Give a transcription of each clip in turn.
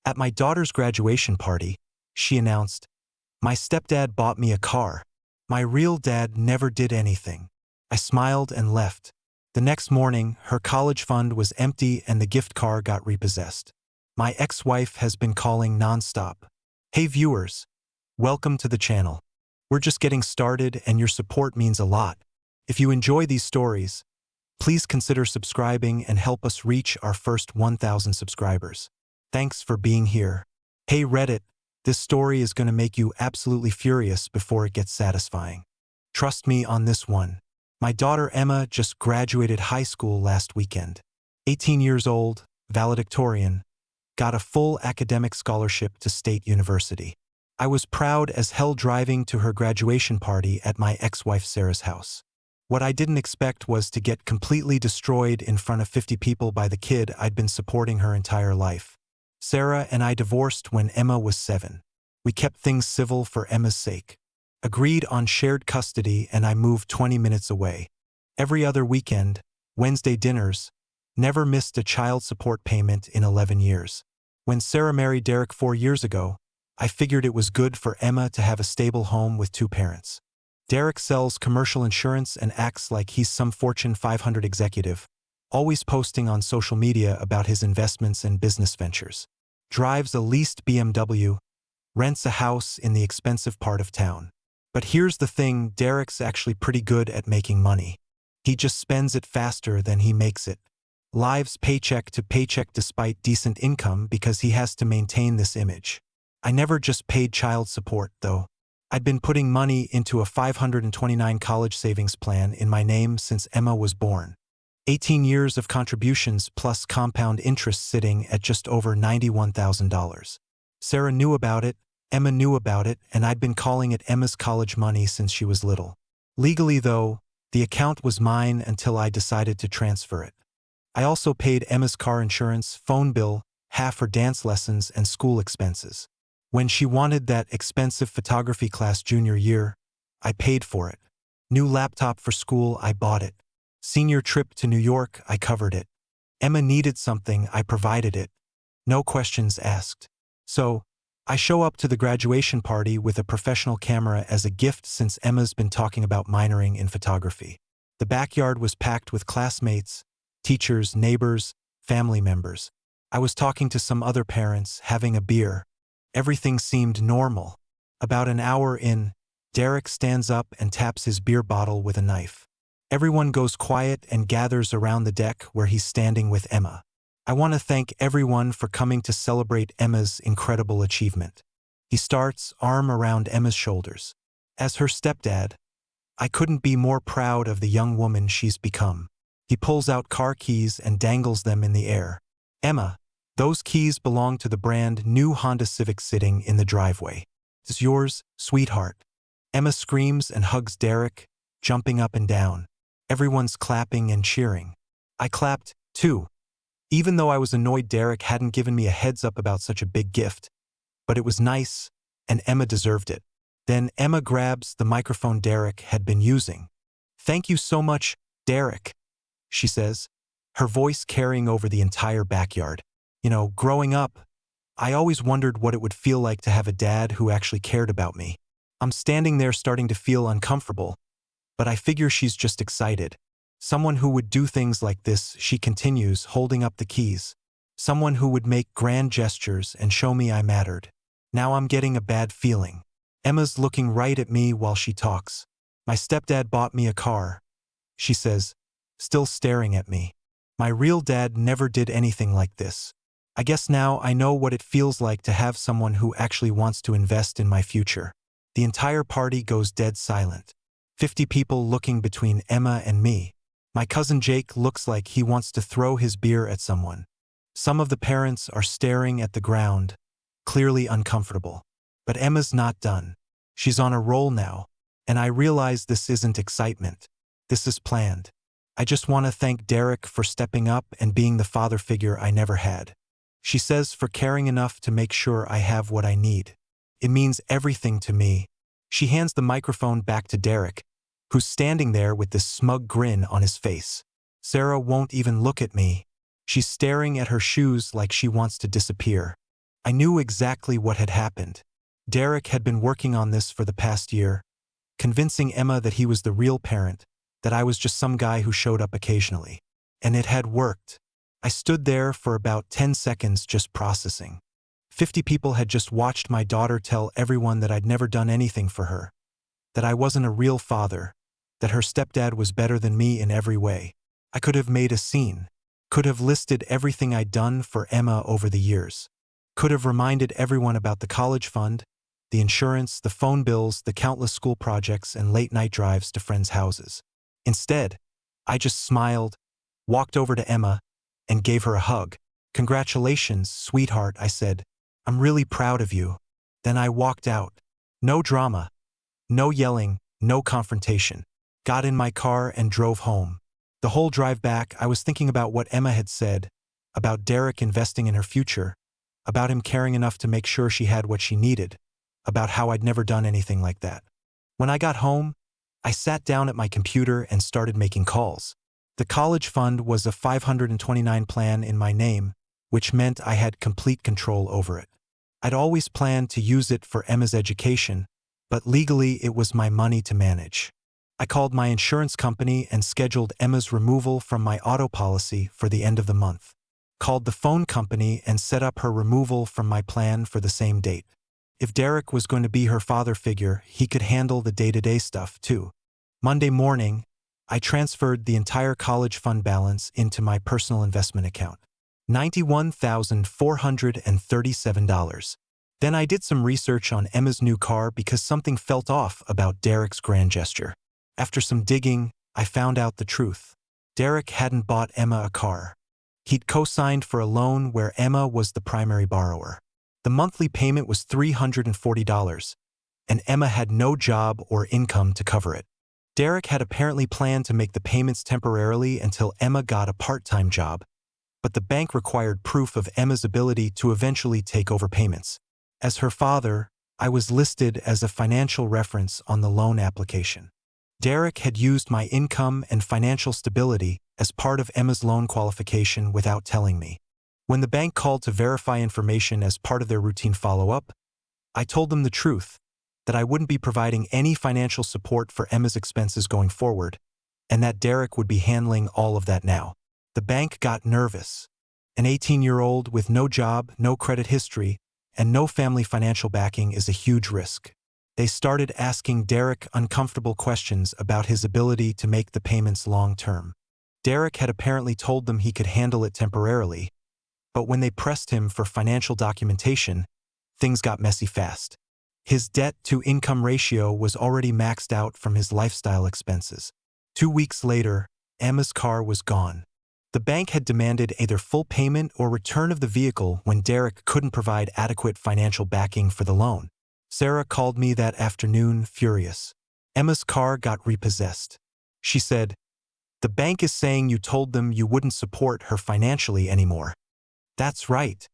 At my daughter's graduation party, she announced, "My stepdad bought me a car. My real dad never did anything." I smiled and left. The next morning, her college fund was empty and the gift car got repossessed. My ex-wife has been calling nonstop. Hey viewers, welcome to the channel. We're just getting started and your support means a lot. If you enjoy these stories, please consider subscribing and help us reach our first 1,000 subscribers. Thanks for being here. Hey Reddit, this story is going to make you absolutely furious before it gets satisfying. Trust me on this one. My daughter Emma just graduated high school last weekend. 18 years old, valedictorian, got a full academic scholarship to State University. I was proud as hell driving to her graduation party at my ex-wife Sarah's house. What I didn't expect was to get completely destroyed in front of 50 people by the kid I'd been supporting her entire life. Sarah and I divorced when Emma was 7. We kept things civil for Emma's sake. Agreed on shared custody and I moved 20 minutes away. Every other weekend, Wednesday dinners, never missed a child support payment in 11 years. When Sarah married Derek 4 years ago, I figured it was good for Emma to have a stable home with 2 parents. Derek sells commercial insurance and acts like he's some Fortune 500 executive, always posting on social media about his investments and business ventures. Drives a leased BMW, rents a house in the expensive part of town. But here's the thing, Derek's actually pretty good at making money. He just spends it faster than he makes it. Lives paycheck to paycheck despite decent income because he has to maintain this image. I never just paid child support, though. I'd been putting money into a $529 college savings plan in my name since Emma was born. 18 years of contributions plus compound interest sitting at just over $91,000. Sarah knew about it, Emma knew about it, and I'd been calling it Emma's college money since she was little. Legally, though, the account was mine until I decided to transfer it. I also paid Emma's car insurance, phone bill, half her dance lessons, and school expenses. When she wanted that expensive photography class junior year, I paid for it. New laptop for school, I bought it. Senior trip to New York, I covered it. Emma needed something, I provided it. No questions asked. So, I show up to the graduation party with a professional camera as a gift since Emma's been talking about minoring in photography. The backyard was packed with classmates, teachers, neighbors, family members. I was talking to some other parents, having a beer. Everything seemed normal. About an hour in, Derek stands up and taps his beer bottle with a knife. Everyone goes quiet and gathers around the deck where he's standing with Emma. I want to thank everyone for coming to celebrate Emma's incredible achievement. He starts, arm around Emma's shoulders. As her stepdad, I couldn't be more proud of the young woman she's become. He pulls out car keys and dangles them in the air. Emma, those keys belong to the brand new Honda Civic sitting in the driveway. It's yours, sweetheart. Emma screams and hugs Derek, jumping up and down. Everyone's clapping and cheering. I clapped, too. Even though I was annoyed Derek hadn't given me a heads up about such a big gift. But it was nice, and Emma deserved it. Then Emma grabs the microphone Derek had been using. "Thank you so much, Derek," she says, her voice carrying over the entire backyard. You know, growing up, I always wondered what it would feel like to have a dad who actually cared about me. I'm standing there starting to feel uncomfortable, but I figure she's just excited. Someone who would do things like this, she continues, holding up the keys. Someone who would make grand gestures and show me I mattered. Now I'm getting a bad feeling. Emma's looking right at me while she talks. "My stepdad bought me a car," she says, still staring at me. "My real dad never did anything like this. I guess now I know what it feels like to have someone who actually wants to invest in my future." The entire party goes dead silent. 50 people looking between Emma and me. My cousin Jake looks like he wants to throw his beer at someone. Some of the parents are staring at the ground, clearly uncomfortable. But Emma's not done. She's on a roll now, and I realize this isn't excitement. This is planned. I just want to thank Derek for stepping up and being the father figure I never had. She says for caring enough to make sure I have what I need. It means everything to me. She hands the microphone back to Derek, who's standing there with this smug grin on his face. Sarah won't even look at me. She's staring at her shoes like she wants to disappear. I knew exactly what had happened. Derek had been working on this for the past year, convincing Emma that he was the real parent, that I was just some guy who showed up occasionally. And it had worked. I stood there for about 10 seconds just processing. 50 people had just watched my daughter tell everyone that I'd never done anything for her, that I wasn't a real father, that her stepdad was better than me in every way. I could have made a scene, could have listed everything I'd done for Emma over the years, could have reminded everyone about the college fund, the insurance, the phone bills, the countless school projects, and late-night drives to friends' houses. Instead, I just smiled, walked over to Emma, and gave her a hug. "Congratulations, sweetheart," I said. "I'm really proud of you." Then I walked out. No drama, no yelling, no confrontation. Got in my car and drove home. The whole drive back, I was thinking about what Emma had said, about Derek investing in her future, about him caring enough to make sure she had what she needed, about how I'd never done anything like that. When I got home, I sat down at my computer and started making calls. The college fund was a 529 plan in my name, which meant I had complete control over it. I'd always planned to use it for Emma's education, but legally it was my money to manage. I called my insurance company and scheduled Emma's removal from my auto policy for the end of the month. Called the phone company and set up her removal from my plan for the same date. If Derek was going to be her father figure, he could handle the day-to-day stuff too. Monday morning, I transferred the entire college fund balance into my personal investment account. $91,437. Then I did some research on Emma's new car because something felt off about Derek's grand gesture. After some digging, I found out the truth. Derek hadn't bought Emma a car. He'd co-signed for a loan where Emma was the primary borrower. The monthly payment was $340, and Emma had no job or income to cover it. Derek had apparently planned to make the payments temporarily until Emma got a part-time job, but the bank required proof of Emma's ability to eventually take over payments. As her father, I was listed as a financial reference on the loan application. Derek had used my income and financial stability as part of Emma's loan qualification without telling me. When the bank called to verify information as part of their routine follow-up, I told them the truth, that I wouldn't be providing any financial support for Emma's expenses going forward, and that Derek would be handling all of that now. The bank got nervous. An 18-year-old with no job, no credit history, and no family financial backing is a huge risk. They started asking Derek uncomfortable questions about his ability to make the payments long-term. Derek had apparently told them he could handle it temporarily, but when they pressed him for financial documentation, things got messy fast. His debt-to-income ratio was already maxed out from his lifestyle expenses. 2 weeks later, Emma's car was gone. The bank had demanded either full payment or return of the vehicle when Derek couldn't provide adequate financial backing for the loan. Sarah called me that afternoon, furious. Emma's car got repossessed. She said, "The bank is saying you told them you wouldn't support her financially anymore." "That's right,"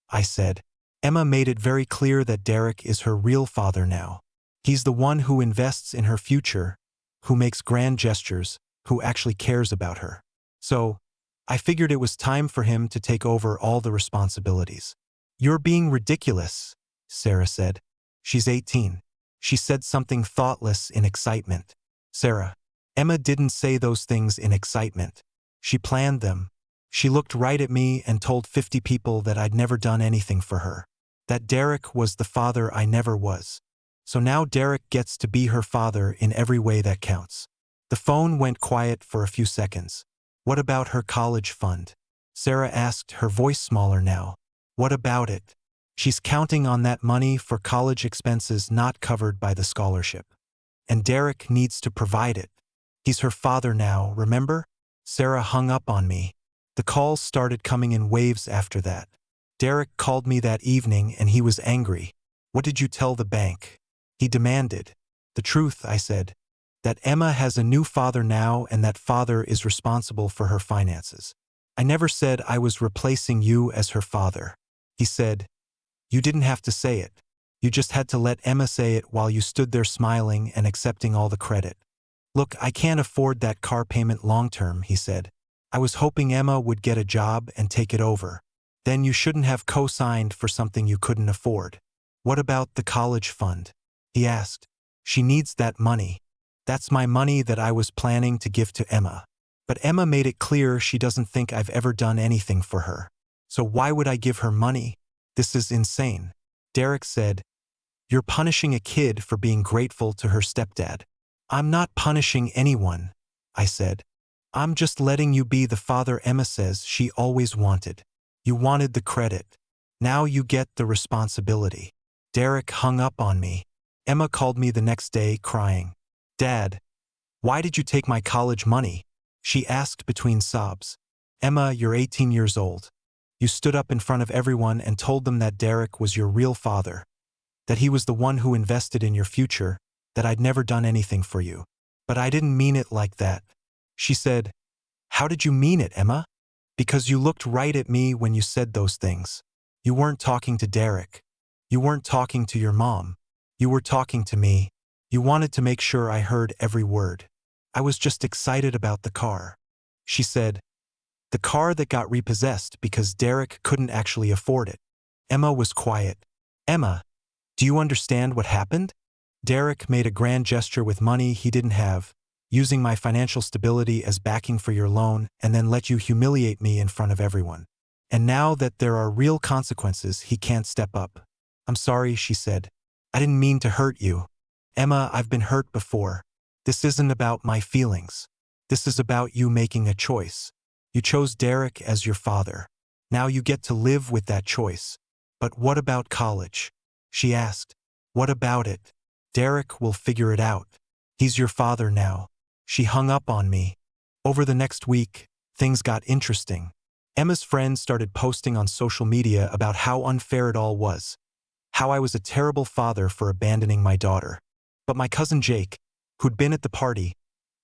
I said. "Emma made it very clear that Derek is her real father now. He's the one who invests in her future, who makes grand gestures, who actually cares about her. So, I figured it was time for him to take over all the responsibilities." "You're being ridiculous," Sarah said. "She's 18. She said something thoughtless in excitement." "Sarah, Emma didn't say those things in excitement. She planned them. She looked right at me and told 50 people that I'd never done anything for her, that Derek was the father I never was. So now Derek gets to be her father in every way that counts." The phone went quiet for a few seconds. "What about her college fund?" Sarah asked, her voice smaller now. "What about it? She's counting on that money for college expenses not covered by the scholarship. And Derek needs to provide it. He's her father now, remember?" Sarah hung up on me. The calls started coming in waves after that. Derek called me that evening and he was angry. "What did you tell the bank?" He demanded. "The truth," I said. "That Emma has a new father now and that father is responsible for her finances. I never said I was replacing you as her father." He said, "You didn't have to say it. You just had to let Emma say it while you stood there smiling and accepting all the credit." "Look, I can't afford that car payment long-term," he said. "I was hoping Emma would get a job and take it over. Then you shouldn't have co-signed for something you couldn't afford. What about the college fund? He asked. She needs that money. That's my money that I was planning to give to Emma. But Emma made it clear she doesn't think I've ever done anything for her. So why would I give her money? This is insane. Derek said, "You're punishing a kid for being grateful to her stepdad." "I'm not punishing anyone," I said. "I'm just letting you be the father Emma says she always wanted. You wanted the credit. Now you get the responsibility." Derek hung up on me. Emma called me the next day crying. "Dad, why did you take my college money?" she asked between sobs. "Emma, you're 18 years old. You stood up in front of everyone and told them that Derek was your real father, that he was the one who invested in your future, that I'd never done anything for you. But I didn't mean it like that." She said, "How did you mean it, Emma?" "Because you looked right at me when you said those things. You weren't talking to Derek. You weren't talking to your mom. You were talking to me. You wanted to make sure I heard every word. I was just excited about the car." She said, "The car that got repossessed because Derek couldn't actually afford it." Emma was quiet. "Emma, do you understand what happened? Derek made a grand gesture with money he didn't have, using my financial stability as backing for your loan, and then let you humiliate me in front of everyone. And now that there are real consequences, he can't step up." "I'm sorry," she said. "I didn't mean to hurt you. Emma, I've been hurt before. This isn't about my feelings. This is about you making a choice. You chose Derek as your father. Now you get to live with that choice. But what about college?" she asked. "What about it? Derek will figure it out. He's your father now." She hung up on me. Over the next week, things got interesting. Emma's friends started posting on social media about how unfair it all was, how I was a terrible father for abandoning my daughter. But my cousin Jake, who'd been at the party,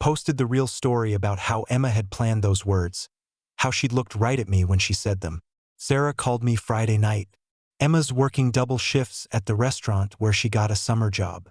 posted the real story about how Emma had planned those words, how she'd looked right at me when she said them. Sarah called me Friday night. Emma's working double shifts at the restaurant where she got a summer job.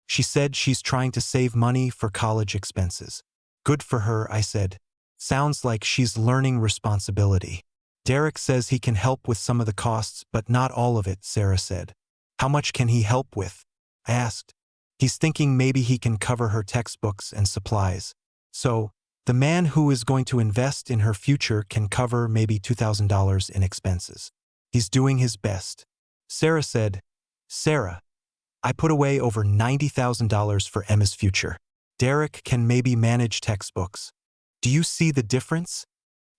She said she's trying to save money for college expenses. "Good for her," I said. "Sounds like she's learning responsibility." "Derek says he can help with some of the costs, but not all of it," Sarah said. "How much can he help with?" I asked. "He's thinking maybe he can cover her textbooks and supplies. So, the man who is going to invest in her future can cover maybe $2,000 in expenses. He's doing his best." Sarah said, "Sarah, I put away over $90,000 for Emma's future. Derek can maybe manage textbooks. Do you see the difference?"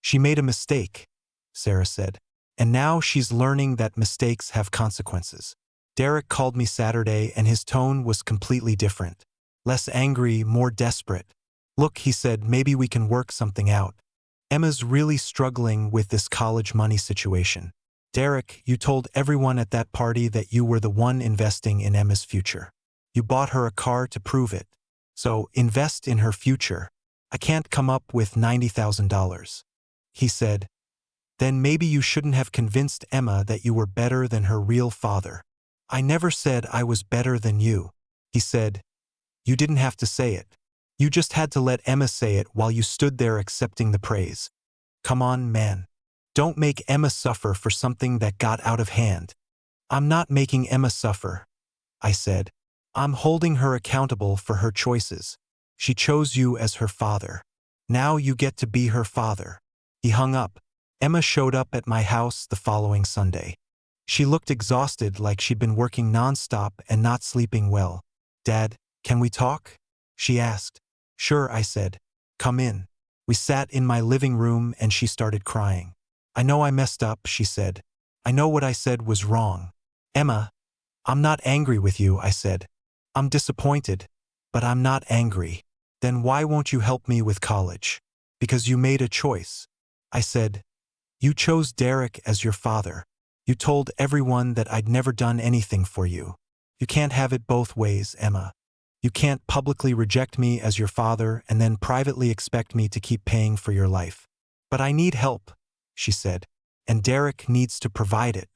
"She made a mistake," Sarah said. "And now she's learning that mistakes have consequences." Derek called me Saturday and his tone was completely different. Less angry, more desperate. "Look," he said, "maybe we can work something out. Emma's really struggling with this college money situation. Derek, you told everyone at that party that you were the one investing in Emma's future. You bought her a car to prove it. So invest in her future. I can't come up with $90,000. He said, "Then maybe you shouldn't have convinced Emma that you were better than her real father." "I never said I was better than you." He said, "You didn't have to say it. You just had to let Emma say it while you stood there accepting the praise. Come on, man. Don't make Emma suffer for something that got out of hand." "I'm not making Emma suffer," I said. "I'm holding her accountable for her choices. She chose you as her father. Now you get to be her father." He hung up. Emma showed up at my house the following Sunday. She looked exhausted, like she'd been working nonstop and not sleeping well. "Dad, can we talk?" she asked. "Sure," I said. "Come in." We sat in my living room and she started crying. "I know I messed up," she said. "I know what I said was wrong." "Emma, I'm not angry with you," I said. "I'm disappointed, but I'm not angry." "Then why won't you help me with college?" "Because you made a choice." I said, "You chose Derek as your father. You told everyone that I'd never done anything for you. You can't have it both ways, Emma. You can't publicly reject me as your father and then privately expect me to keep paying for your life." "But I need help," she said, "and Derek needs to provide it."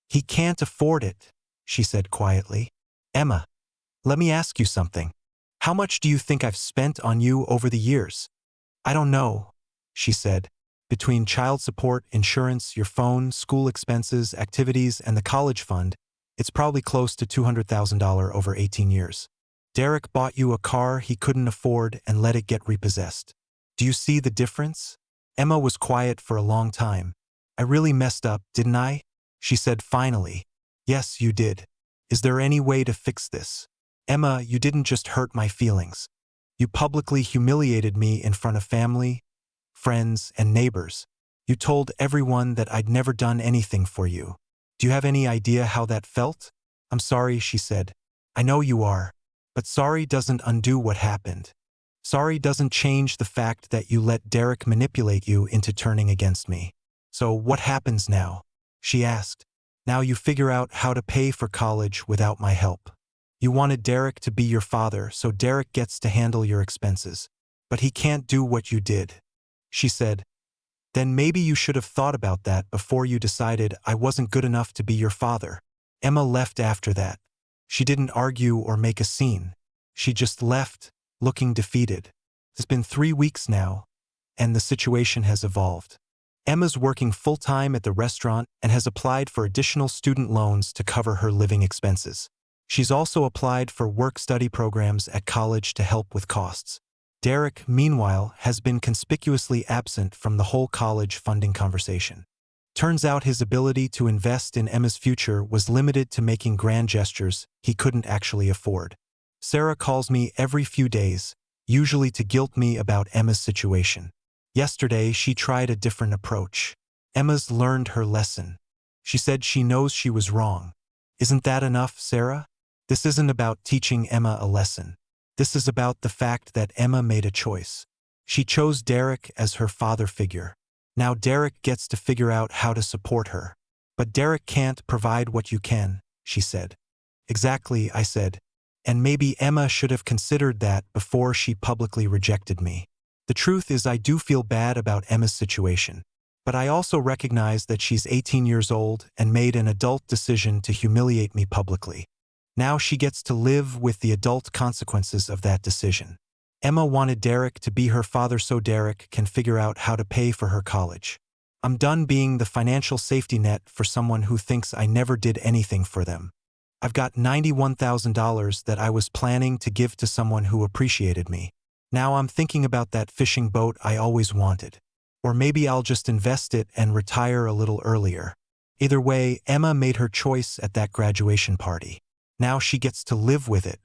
"He can't afford it," she said quietly. "Emma, let me ask you something. How much do you think I've spent on you over the years?" "I don't know," she said. Between child support, insurance, your phone, school expenses, activities, and the college fund, it's probably close to $200,000 over 18 years. Derek bought you a car he couldn't afford and let it get repossessed. Do you see the difference? Emma was quiet for a long time. I really messed up, didn't I? She said finally. Yes, you did. Is there any way to fix this? Emma, you didn't just hurt my feelings. You publicly humiliated me in front of family, friends, and neighbors. You told everyone that I'd never done anything for you. Do you have any idea how that felt? I'm sorry, she said. I know you are. But sorry doesn't undo what happened. Sorry doesn't change the fact that you let Derek manipulate you into turning against me. So what happens now? She asked. Now you figure out how to pay for college without my help. You wanted Derek to be your father, so Derek gets to handle your expenses. But he can't do what you did. She said, then maybe you should have thought about that before you decided I wasn't good enough to be your father. Emma left after that. She didn't argue or make a scene. She just left, looking defeated. It's been 3 weeks now, and the situation has evolved. Emma's working full-time at the restaurant and has applied for additional student loans to cover her living expenses. She's also applied for work-study programs at college to help with costs. Derek, meanwhile, has been conspicuously absent from the whole college funding conversation. Turns out his ability to invest in Emma's future was limited to making grand gestures he couldn't actually afford. Sarah calls me every few days, usually to guilt me about Emma's situation. Yesterday, she tried a different approach. Emma's learned her lesson. She said she knows she was wrong. Isn't that enough, Sarah? This isn't about teaching Emma a lesson. This is about the fact that Emma made a choice. She chose Derek as her father figure. Now Derek gets to figure out how to support her. But Derek can't provide what you can, she said. Exactly, I said. And maybe Emma should have considered that before she publicly rejected me. The truth is I do feel bad about Emma's situation. But I also recognize that she's 18 years old and made an adult decision to humiliate me publicly. Now she gets to live with the adult consequences of that decision. Emma wanted Derek to be her father so Derek can figure out how to pay for her college. I'm done being the financial safety net for someone who thinks I never did anything for them. I've got $91,000 that I was planning to give to someone who appreciated me. Now I'm thinking about that fishing boat I always wanted. Or maybe I'll just invest it and retire a little earlier. Either way, Emma made her choice at that graduation party. Now she gets to live with it,